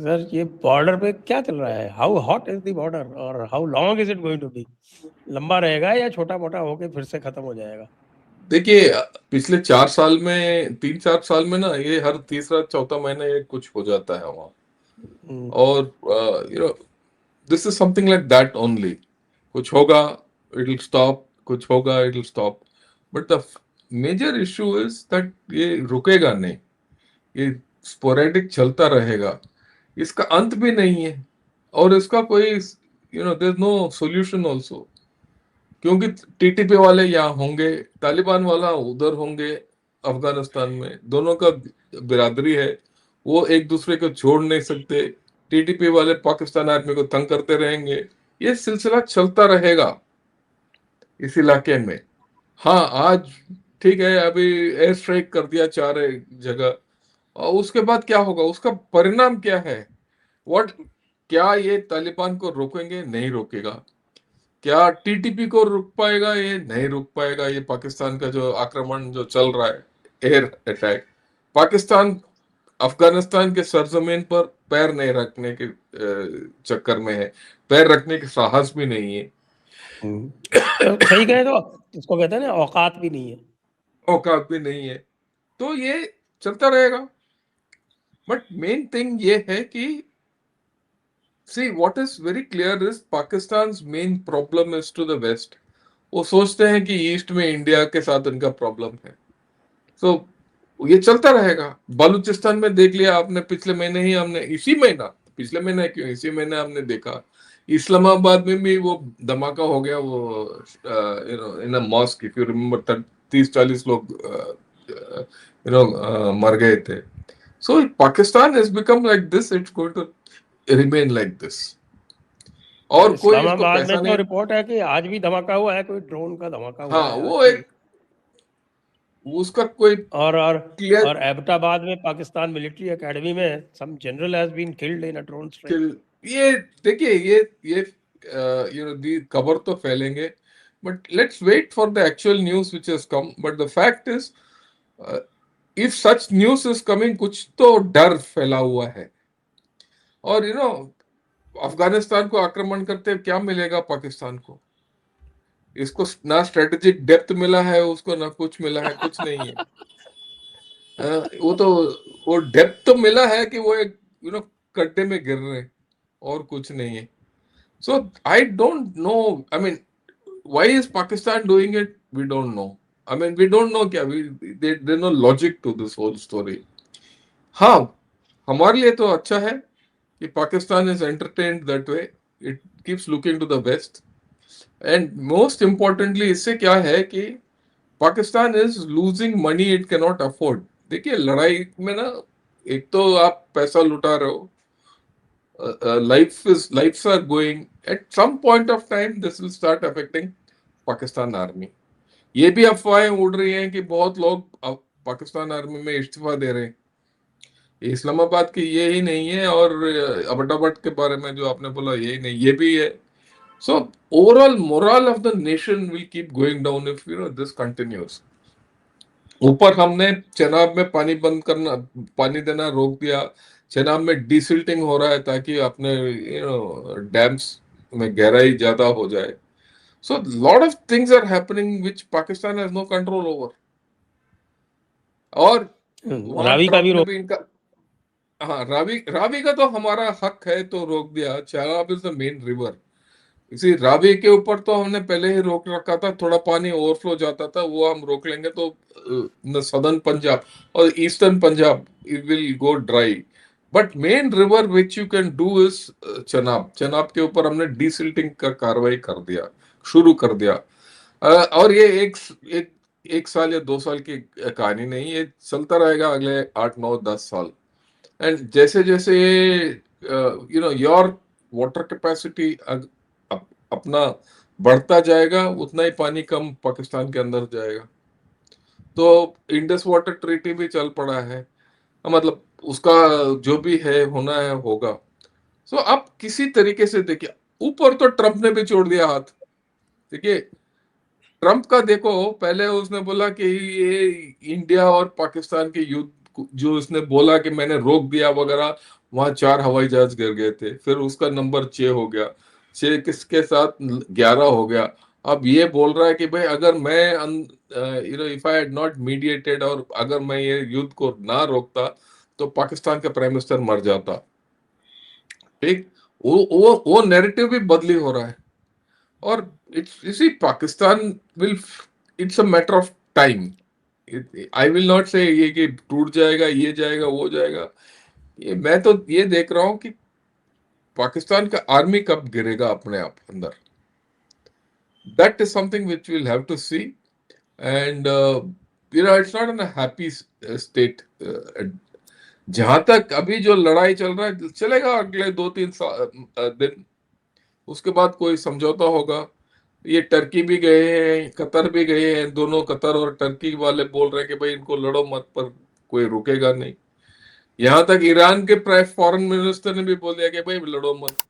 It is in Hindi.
सर ये बॉर्डर पे क्या चल रहा है? How hot is the border और how long is it going to be? लंबा रहेगा या छोटा मोटा होके फिर से खत्म हो जाएगा? देखिए, पिछले 4 साल में, 3-4 साल में ना, ये हर तीसरा चौथा महीना ये कुछ हो जाता है वहाँ। हम्म, और you know this is something like that only. कुछ होगा, इट विल स्टॉप, कुछ होगा, it will stop. But the major issue is that ये रुकेगा नहीं, ये स्पोरेडिक चलता रहेगा, इसका अंत भी नहीं है। और इसका कोई there is no solution also, क्योंकि टीटीपी वाले यहाँ होंगे, तालिबान वाला उधर होंगे। अफगानिस्तान में दोनों का बिरादरी है, वो एक दूसरे को छोड़ नहीं सकते। टीटीपी वाले पाकिस्तान आर्मी को तंग करते रहेंगे, ये सिलसिला चलता रहेगा इस इलाके में। हाँ, आज ठीक है, अभी एयर स्ट्राइक कर दिया 4 जगह, और उसके बाद क्या होगा, उसका परिणाम क्या है? व्हाट, क्या ये तालिबान को रोकेंगे? नहीं रोकेगा। क्या टीटीपी को रुक पाएगा? ये नहीं रुक पाएगा। ये पाकिस्तान का जो आक्रमण जो चल रहा है, एयर अटैक, पाकिस्तान अफगानिस्तान के सरजमीन पर पैर नहीं रखने के चक्कर में है, पैर रखने के साहस भी नहीं है, तो सही कहे तो इसको कहते हैं ना, औकात भी नहीं है। औकात भी नहीं है। तो ये चलता रहेगा। बट मेन थिंग ये है कि see what is very clear is Pakistan main problem is to the west. वो सोचते हैं कि ईस्ट में इंडिया के साथ उनका प्रॉब्लम है। तो ये चलता रहेगा। बलूचिस्तान में देख लिया आपने, पिछले महीने ही हमने, इसी महीना, पिछले महीने क्यों, इसी महीने हमने देखा इस्लामाबाद में भी वो धमाका हो गया, वो in a mosque, if you remember, 30-40 लोग मर गए थे। So Pakistan has become like this, it's going to remain like this. और कोई इसको इस्लामाबाद में पैसा तो नहीं। रिपोर्ट है कि आज भी धमाका हुआ है, कोई ड्रोन का धमाका हुआ हाँ, है आज वो भी। एक, उसका कोई और और क्लियर, और एबटाबाद में पाकिस्तान मिलिट्री एकेडमी में some general has been killed in a drone strike. ये देखिए, ये दी खबर तो फैलेंगे, but let's wait for the actual news which has come. But the fact is, if such news is coming, कुछ तो डर फैला हुआ है। और अफगानिस्तान को आक्रमण करते क्या मिलेगा पाकिस्तान को? इसको ना स्ट्रेटेजिक डेप्थ मिला है उसको, ना कुछ मिला है, कुछ नहीं है। वो तो, वो डेप्थ तो मिला है कि वो एक गड्ढे में गिर रहे हैं, और कुछ नहीं है। So I don't know. I mean, why is Pakistan doing it? We don't know. I mean, we don't know क्या, there's no logic to this whole story. हाँ, हमारे लिए तो अच्छा है कि Pakistan is entertained that way. It keeps looking to the west. And most importantly, इससे क्या है कि Pakistan is losing money it cannot afford. देखिए, लड़ाई में ना, एक तो आप पैसा लुटा रहे हो, lives are going, at some point of time this will start affecting Pakistan army. ये भी अफवाहें उड़ रही हैं कि बहुत लोग अब पाकिस्तान आर्मी में इस्तीफा दे रहे हैं। ये इस्लामाबाद की ये ही नहीं है, और अबटाबट के बारे में जो आपने बोला, ये ही नहीं, ये भी है। So overall moral of the nation will keep going down if this continuous. ऊपर हमने चेनाब में पानी बंद करना, पानी देना रोक दिया। चेनाब में डिसिल्टिंग हो रहा है ताकि अपने डैम्स में गहराई ज्यादा हो जाए। So lot of things are happening which Pakistan has no control over. और वहां रावी का ट्रंप भी ने रोक। भी इनका, हाँ, रावी रावी का तो हमारा हक है तो रोक दिया। Chenab is the main river. इसी रावी के ऊपर तो हमने पहले ही रोक रखा था, थोड़ा पानी ओवरफ्लो जाता था, वो हम रोक लेंगे तो सदर्न पंजाब और eastern Punjab it will go dry. But main river which you can do is Chenab. Chenab के ऊपर हमने डीसिल्टिंग का कार्रवाई कर दिया, शुरू कर दिया। और ये एक 1 साल या 2 साल की कहानी नहीं, ये चलता रहेगा अगले 8-9-10 साल। एंड जैसे जैसे योर वाटर कैपेसिटी अपना बढ़ता जाएगा, उतना ही पानी कम पाकिस्तान के अंदर जाएगा। तो इंडस वाटर ट्रीटी भी चल पड़ा है, मतलब उसका जो भी है होना है होगा। सो आप किसी तरीके से देखिए, ऊपर तो ट्रंप ने भी छोड़ दिया हाथ। देखिए, ट्रंप का देखो, पहले उसने बोला कि ये इंडिया और पाकिस्तान के युद्ध जो उसने बोला कि मैंने रोक दिया वगैरह, वहां 4 हवाई जहाज गिर गए थे, फिर उसका नंबर 6 हो गया, 6 किसके साथ 11 हो गया। अब ये बोल रहा है कि भाई अगर मैं if I had not mediated, और अगर मैं ये युद्ध को ना रोकता तो पाकिस्तान का प्राइम मिनिस्टर मर जाता। ठीक, वो नैरेटिव भी बदली हो रहा है। और इट्स इसी Pakistan will, it's a matter of time. I will not से ये कि टूट जाएगा, ये जाएगा, वो जाएगा। ये मैं तो ये देख रहा हूं कि पाकिस्तान का आर्मी कब गिरेगा अपने आप अंदर। That is something which will have to see. And it's not in a happy state. जहां तक अभी जो लड़ाई चल रहा है चलेगा अगले 2-3 दिन, उसके बाद कोई समझौता होगा। ये टर्की भी गए हैं, कतर भी गए हैं, दोनों कतर और टर्की वाले बोल रहे हैं कि भाई इनको लड़ो मत, पर कोई रुकेगा नहीं। यहां तक ईरान के फॉरेन मिनिस्टर ने भी बोल दिया कि भाई लड़ो मत।